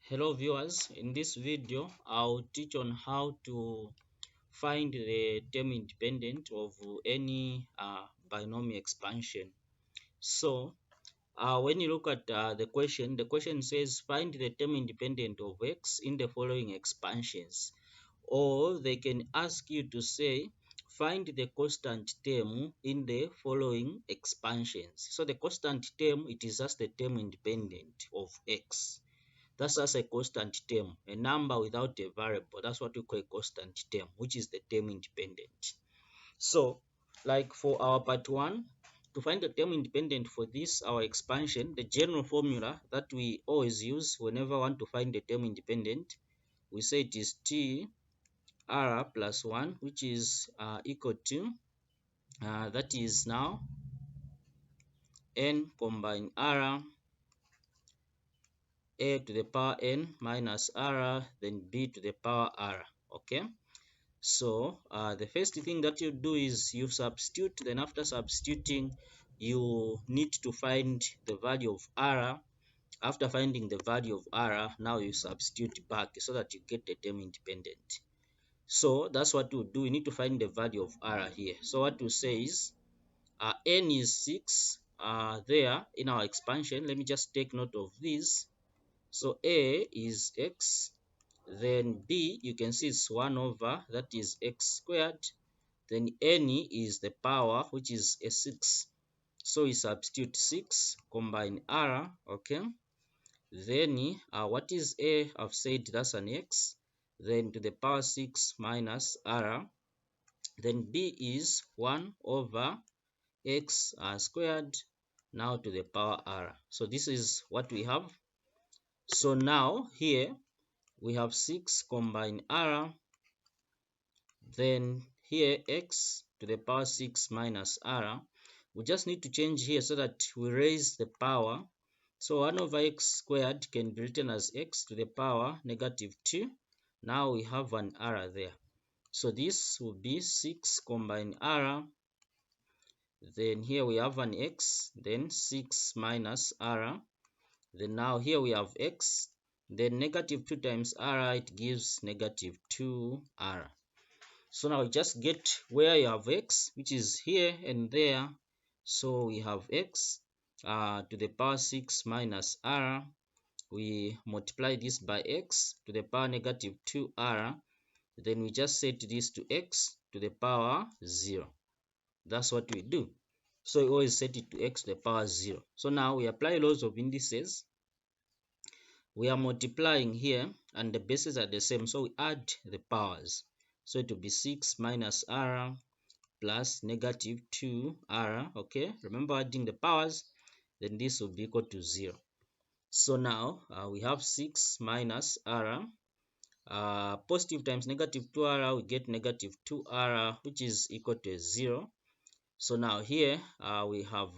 Hello viewers, in this video I'll teach on how to find the term independent of any binomial expansion. So when you look at the question says find the term independent of x in the following expansions, or they can ask you to say find the constant term in the following expansions. So the constant term, it is just the term independent of x. That's just a constant term, a number without a variable. That's what we call a constant term, which is the term independent. So, like for our part 1, to find the term independent for this, our expansion, the general formula that we always use whenever we want to find the term independent, we say it is t r plus 1, which is equal to, that is now n combine r a to the power n minus r, then b to the power r. Okay, so the first thing that you do is you substitute. Then after substituting, you need to find the value of r. After finding the value of r, now you substitute back so that you get the term independent. So that's what we do. We need to find the value of r here. So what we say is n is 6 there in our expansion. Let me just take note of this. So a is x, then b, you can see it's 1 over, that is x squared. Then n is the power, which is a 6. So we substitute 6, combine r, okay. Then what is a? I've said that's an x. Then to the power 6 minus r. Then b is 1 over x squared, now to the power r. So this is what we have. So now here we have 6 combine r, then here x to the power 6 minus r. We just need to change here so that we raise the power. So 1 over x squared can be written as x to the power negative 2. Now we have an r there. So this will be 6 combine r. Then here we have an x, then 6 minus r. Then now here we have x. Then negative 2 times r, it gives negative 2r. So now just get where you have x, which is here and there. So we have x to the power 6 minus r. We multiply this by x to the power negative 2r. Then we just set this to x to the power 0. That's what we do. So we always set it to x to the power 0. So now we apply laws of indices. We are multiplying here and the bases are the same, so we add the powers. So it will be 6 minus r plus negative 2r. Okay, remember adding the powers, then this will be equal to 0. So now we have 6 minus r. Positive times negative 2r, we get negative 2r, which is equal to 0. So now here we have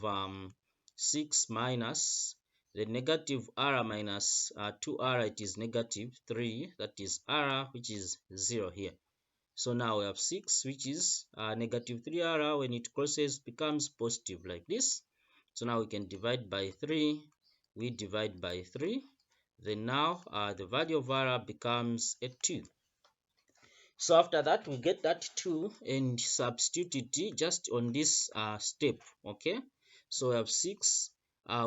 6 minus the negative r minus 2r, it is negative 3, that is r, which is 0 here. So now we have 6, which is negative 3r. When it crosses, becomes positive like this. So now we can divide by 3. We divide by 3. Then now the value of r becomes a 2. So after that, we get that 2 and substitute it just on this step. Okay, so we have 6.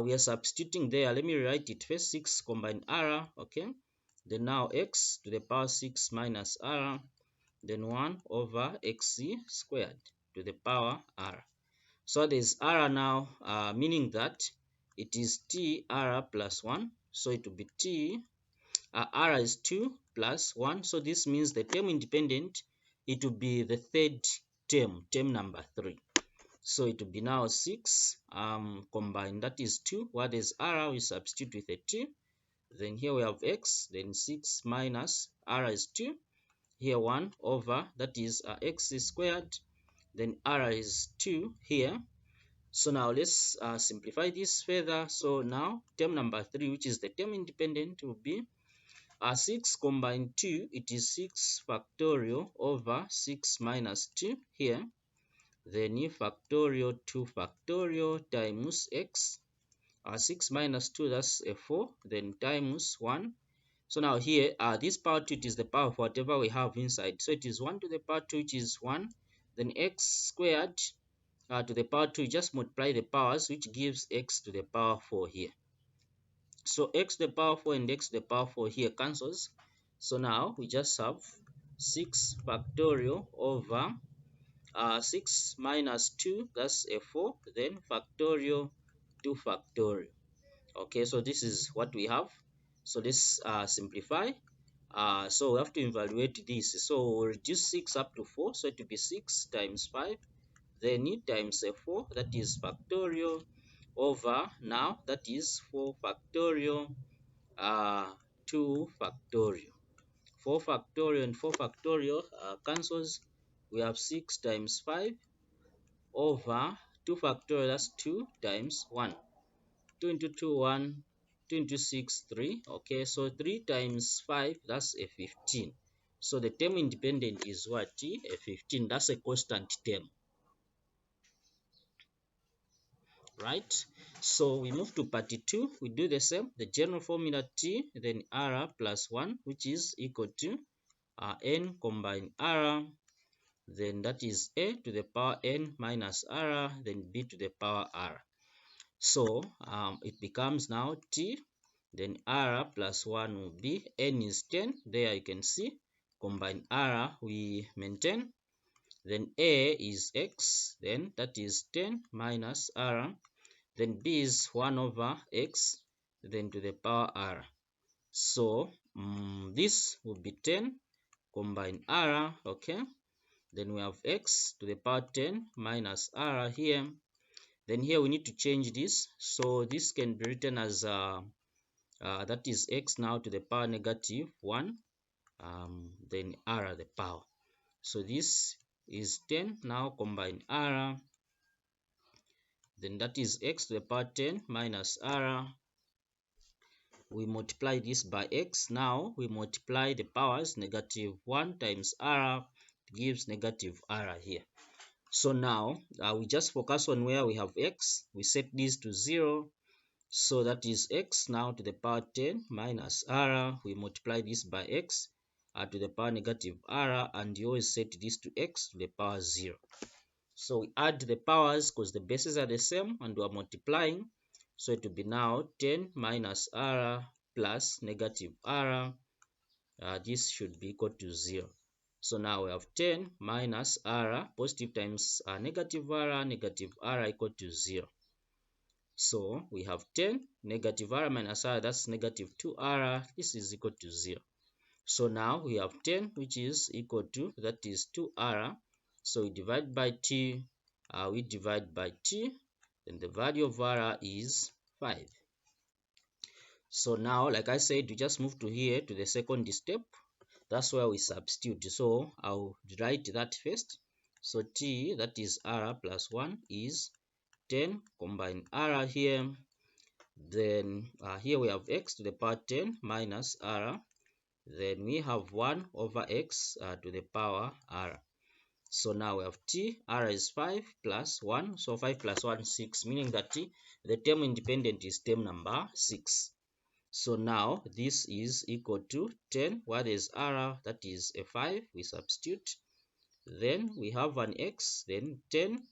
We are substituting there. Let me write it first. 6 combine r. Okay, then now x to the power 6 minus r, then 1 over x squared to the power r. So there's r now, meaning that it is t r plus 1. So it will be t r is 2 plus 1. So this means the term independent, it will be the third term, term number 3. So it will be now 6 combined, that is 2. What is r? We substitute with a 2. Then here we have x, then 6 minus r is 2. Here 1 over, that is x squared. Then r is 2 here. So now let's simplify this further. So now term number 3, which is the term independent, will be 6 combined 2, it is 6 factorial over 6 minus 2 here. Then factorial 2 factorial times x. 6 minus 2, that's a 4. Then times 1. So now here, this power 2, it is the power of whatever we have inside. So it is 1 to the power 2, which is 1. Then x squared to the power 2, just multiply the powers, which gives x to the power 4 here. So x to the power 4 and x to the power 4 here cancels. So now we just have 6 factorial over 6 minus 2, that's a 4, then factorial 2 factorial. Okay, so this is what we have. So let's simplify. So we have to evaluate this. So we'll reduce 6 up to 4, so it will be 6 times 5, then e times a 4, that is factorial, over now that is 4 factorial 2 factorial. 4 factorial and 4 factorial cancels. We have 6 times 5 over 2 factorial, that's 2 times 1. 2 into 2, 1. 2 into 6, 3. Okay, so 3 times 5, that's a 15. So the term independent is what? A 15. That's a constant term. Right? So we move to part 2. We do the same. The general formula T, then R plus 1, which is equal to N combine R, then that is A to the power N minus R, then B to the power R. So it becomes now T, then R plus 1 will be, N is 10, there you can see, combine R, we maintain, then A is X, then that is 10 minus R, then B is 1 over X, then to the power R. So this will be 10, combine R, okay, then we have X to the power 10 minus R here. Then here we need to change this, so this can be written as that is X now to the power negative 1, then R the power. So this is 10, now combine R, then that is X to the power 10 minus R. We multiply this by X, now we multiply the powers, negative 1 times R gives negative R here. So now we just focus on where we have X, we set this to 0, so that is X now to the power 10 minus R, we multiply this by X to the power negative R, and you always set this to X to the power 0. So we add the powers because the bases are the same and we are multiplying, so it will be now 10 minus R plus negative R, this should be equal to 0. So now we have 10 minus R, positive times negative R equal to 0. So we have 10 negative R minus R, that's negative 2R, this is equal to 0. So now we have 10, which is equal to, that is 2R. So we divide by T, we divide by T, then the value of R is 5. So now, like I said, we just move to here to the second step. That's where we substitute. So I'll write that first. So T, that is R plus 1, is 10, combine R here. Then here we have X to the power 10 minus R. Then we have 1 over X to the power R. So now we have T, R is 5 plus 1. So 5 plus 1, 6, meaning that the term independent is term number 6. So now this is equal to 10. What is R? That is a 5. We substitute. Then we have an X, then 10.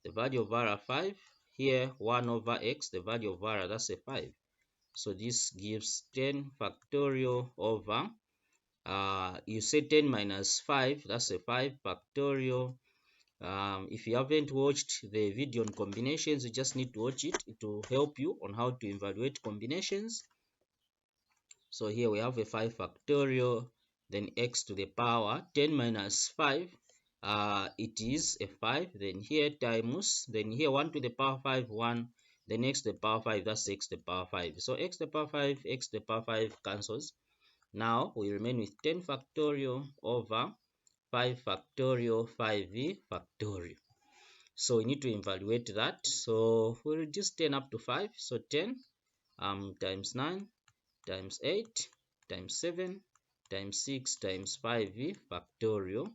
The value of R 5. Here 1 over X, the value of R, that's a 5. So this gives 10 factorial over, you say 10 minus 5, that's a 5 factorial. If you haven't watched the video on combinations, you just need to watch it. It will help you on how to evaluate combinations. So here we have a 5 factorial, then x to the power 10 minus 5, it is a 5, then here times, then here 1 to the power 5, 1, then x to the power 5, that's x to the power 5. So x to the power 5, x to the power 5 cancels. Now we remain with 10 factorial over 5 factorial, 5v factorial. So we need to evaluate that. So we reduce 10 up to 5. So 10 times 9 times 8 times 7 times 6 times 5v factorial.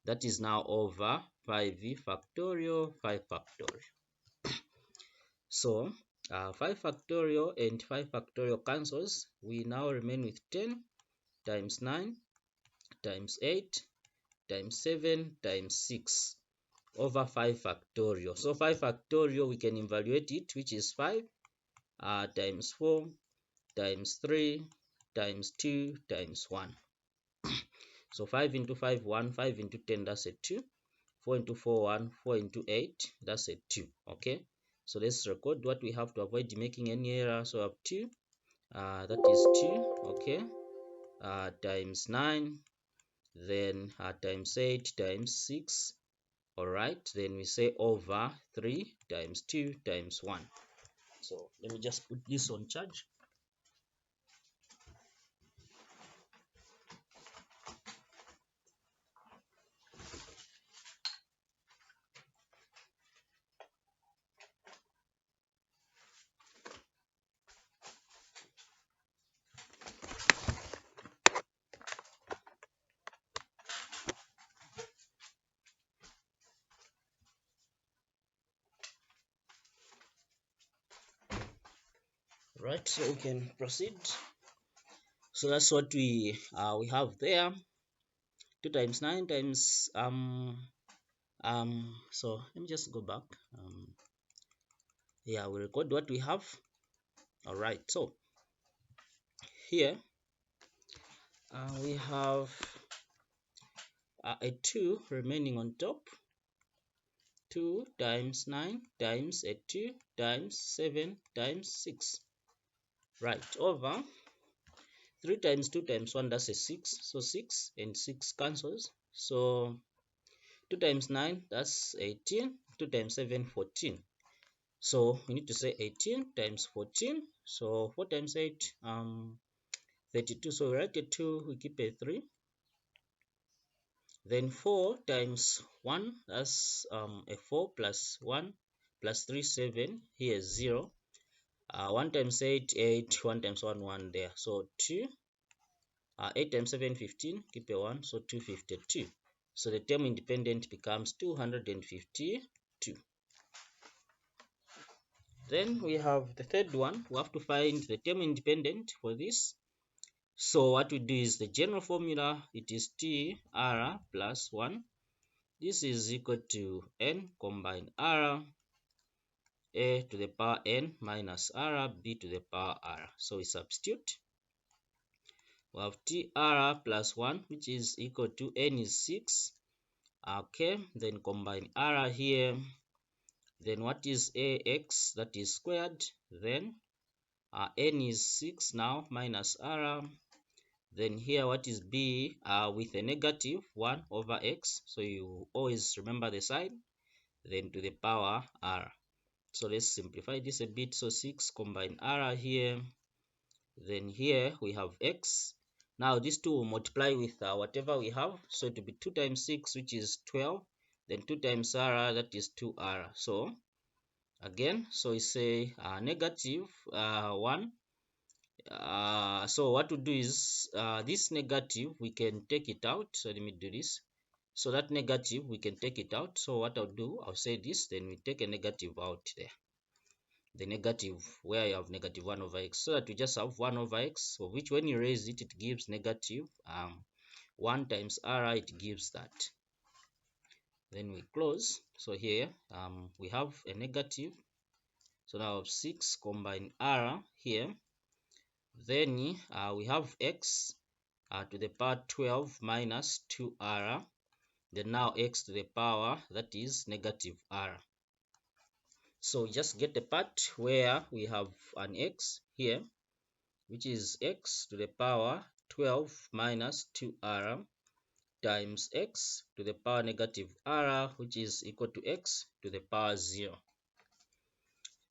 That is now over 5v factorial, 5 factorial. So 5 factorial and 5 factorial cancels. We now remain with 10. times 9 times 8 times 7 times 6 over 5 factorial. So 5 factorial, we can evaluate it, which is 5 times 4 times 3 times 2 times 1. So 5 into 5, 1, 5 into 10, that's a 2. 4 into 4, 1, 4 into 8, that's a 2. Okay, so let's record what we have to avoid making any error. So I have 2, that is 2, okay, times 9, then times 8 times 6. All right, then we say over 3 times 2 times 1. So let me just put this on charge. Right, so we can proceed. So that's what we have there. 2 times 9 times so let me just go back. Yeah, we record what we have. All right, so here we have a 2 remaining on top. 2 times 9 times a 2 times 7 times 6. Right, over 3 times 2 times 1, that's a 6. So 6 and 6 cancels. So 2 times 9, that's 18. 2 times 7, 14. So we need to say 18 times 14. So 4 times 8, 32. So we write a 2, we keep a 3. Then 4 times 1, that's a 4 plus 1 plus 3, 7. Here is 0. 1 times 8, 8. 1 times 1, 1 there. So 2. 8 times 7, 15. Keep a 1. So 252. So the term independent becomes 252. Then we have the third one. We have to find the term independent for this. So what we do is the general formula. It is TR plus 1. This is equal to n combine r, a to the power n minus r, b to the power r. So we substitute. We have TR plus 1, which is equal to n is 6. Okay, then combine r here. Then what is ax? That is squared. Then n is 6 now minus r. Then here what is b? With a negative 1 over x. So you always remember the sign. Then to the power r. So let's simplify this a bit. So 6 combine r here. Then here we have x. Now these two will multiply with whatever we have. So it will be 2 times 6, which is 12. Then 2 times r, that is 2r. So again, so we say negative 1. So what to do is this negative, we can take it out. So let me do this. So that negative, we can take it out. So what I'll do, I'll say this, then we take a negative out there. The negative where you have negative 1 over x, so that we just have 1 over x, of which when you raise it, it gives negative 1 times r, it gives that. Then we close. So here we have a negative. So now 6 combine r here. Then we have x to the power 12 minus 2r. Then now x to the power, that is negative r. So just get the part where we have an x here, which is x to the power 12 minus 2r times x to the power negative r, which is equal to x to the power 0.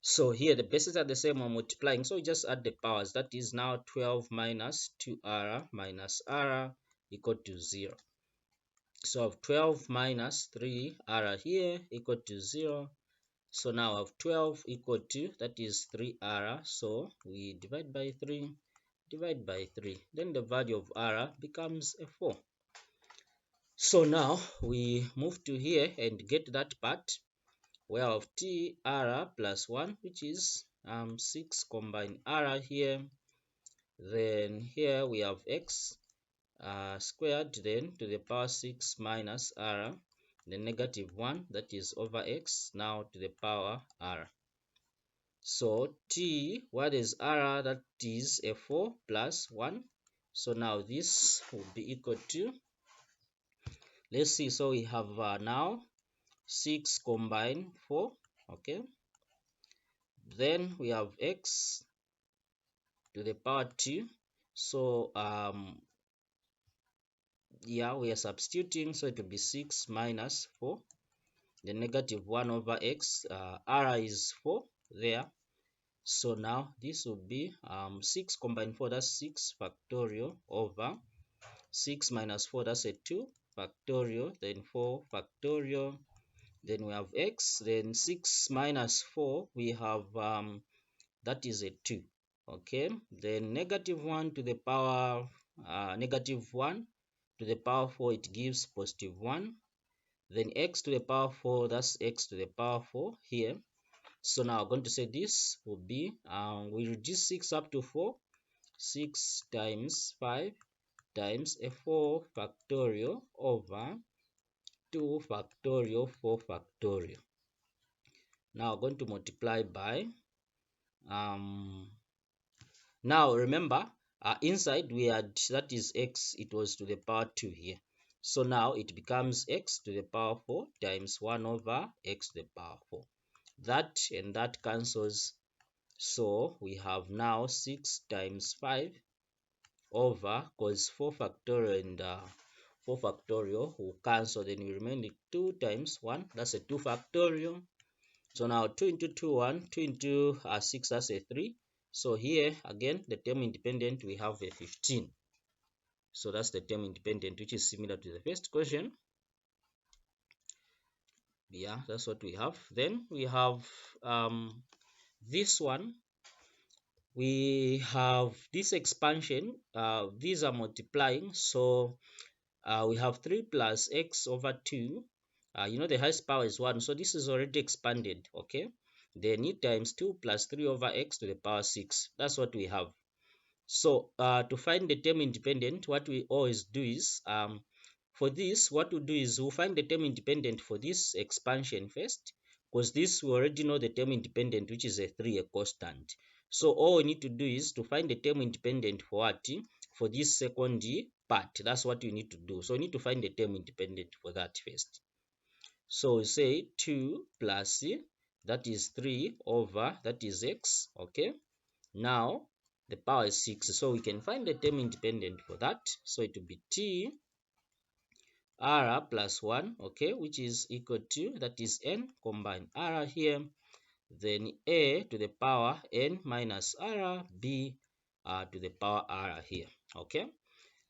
So here the bases are the same, we're multiplying, so we just add the powers. That is now 12 minus 2r minus r equal to 0. So I have 12 minus 3r here equal to 0. So now I have 12 equal to, that is 3r. So we divide by 3, divide by 3. Then the value of r becomes a 4. So now we move to here and get that part. We have TR plus 1, which is 6 combine R here. Then here we have X squared, then to the power 6 minus r, then negative 1, that is over x, now to the power r. So t, what is r? That is a 4 plus 1. So now this will be equal to, let's see, so we have now 6 combine 4, okay. Then we have x to the power 2. So yeah, we are substituting, so it will be 6 minus 4, the negative 1 over x. R is 4 there, so now this will be 6 combined 4, that's 6 factorial over 6 minus 4, that's a 2 factorial, then 4 factorial, then we have x, then 6 minus 4, we have that is a 2, okay. Then negative 1 to the power negative 1 to the power 4, it gives positive 1. Then x to the power 4, that's x to the power 4 here. So now I'm going to say this will be, we reduce 6 up to 4, 6 times 5 times a 4 factorial over 2 factorial 4 factorial. Now I'm going to multiply by, now remember, inside we had, that is x, it was to the power 2 here. So now it becomes x to the power 4 times 1 over x to the power 4. That and that cancels. So we have now 6 times 5 over, because 4 factorial and 4 factorial will cancel, then we remain with 2 times 1, that's a 2 factorial. So now 2 into 2, 1, 2 into 6, that's a 3. So here again, the term independent, we have a 15. So that's the term independent, which is similar to the first question. Yeah, that's what we have. Then we have this one. We have this expansion. These are multiplying. So we have 3 plus x over 2. You know the highest power is 1. So this is already expanded, okay? Then it times 2 plus 3 over x to the power 6. That's what we have. So to find the term independent, what we always do is, for this, what we'll do is we'll find the term independent for this expansion first, because this we already know the term independent, which is a 3, a constant. So all we need to do is to find the term independent for what? For this second part. That's what we need to do. So we need to find the term independent for that first. So we say 2 plus, that is 3 over, that is x, okay. Now the power is 6, so we can find the term independent for that. So it will be t r plus 1, okay, which is equal to, that is n, combine r here, then a to the power n minus r, b to the power r here, okay.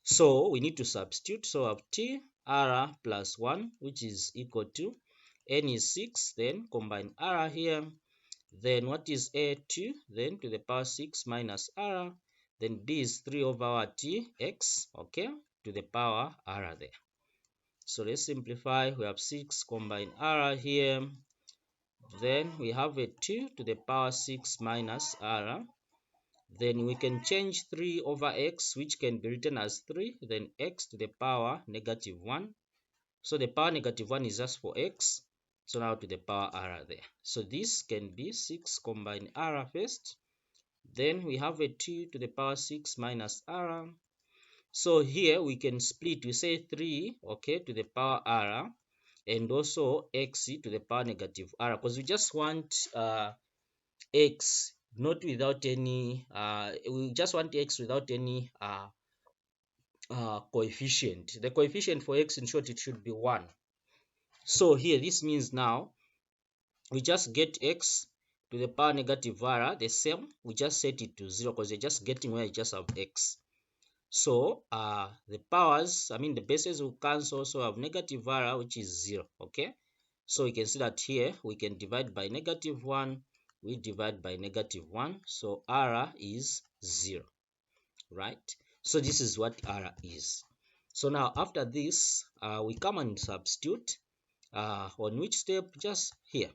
So we need to substitute. So I have t r plus 1, which is equal to, n is 6, then combine r here, then what is a? 2, then to the power 6 minus r, then b is 3 over what? X, okay, to the power r there. So let's simplify. We have 6 combine r here, then we have a 2 to the power 6 minus r, then we can change 3 over x, which can be written as 3, then x to the power negative 1. So the power negative 1 is just for x. So now to the power r there. So this can be 6 combine r first. Then we have a 2 to the power 6 minus r. So here we can split. We say 3, okay, to the power r, and also x to the power negative r, because we just want x not without any, we just want x without any coefficient. The coefficient for x, in short, it should be 1. So here this means now we just get x to the power negative r the same, we just set it to 0, because you're just getting where you just have x. So the powers, I mean the bases will cancel, so have negative r, which is 0, okay. So we can see that here we can divide by negative 1, we divide by negative 1, so r is 0, right? So this is what r is. So now after this, we come and substitute on which step? Just here.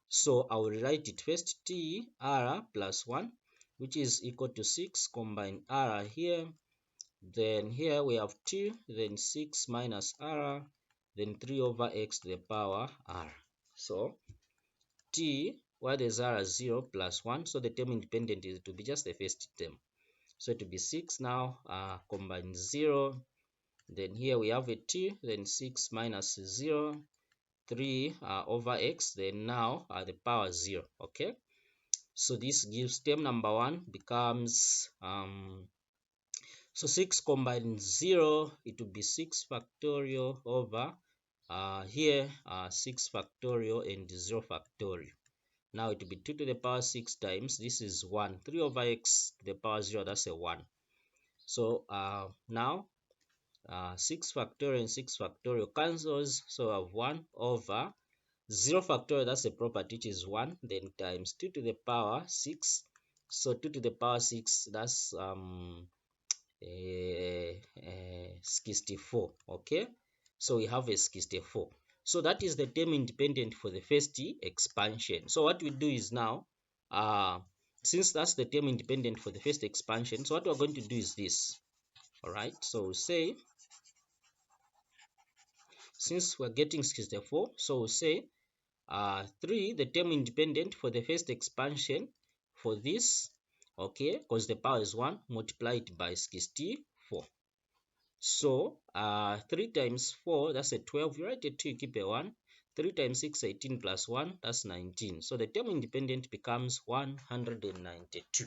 So I will write it first, t r plus 1, which is equal to 6 combine r here, Then here we have 2, then 6 minus r, then 3 over x to the power r. So t, where there's r as 0 plus 1, so the term independent is to be just the first term. So it will be 6 now, combine 0. Then here we have a 2, then 6 minus 0, 3 over x, then now the power 0. Okay, so this gives term number 1 becomes so 6 combined 0, it will be 6 factorial over here 6 factorial and 0 factorial. Now it will be 2 to the power 6 times, this is 1, 3 over x to the power 0, that's a 1. So now 6 factorial and 6 factorial cancels, so I have 1 over 0 factorial, that's a property, which is 1, then times 2 to the power 6. So 2 to the power 6, that's 64. Okay, so we have a 64. So that is the term independent for the first expansion. So what we do is now, since that's the term independent for the first expansion, so what we're going to do is this. All right, so we'll say, since we're getting 64, so we'll say 3, the term independent for the first expansion for this, okay, because the power is 1, multiply it by 64. So 3 times 4, that's a 12. You write a 2, you keep a 1. 3 times 6, 18 plus 1, that's 19. So the term independent becomes 192.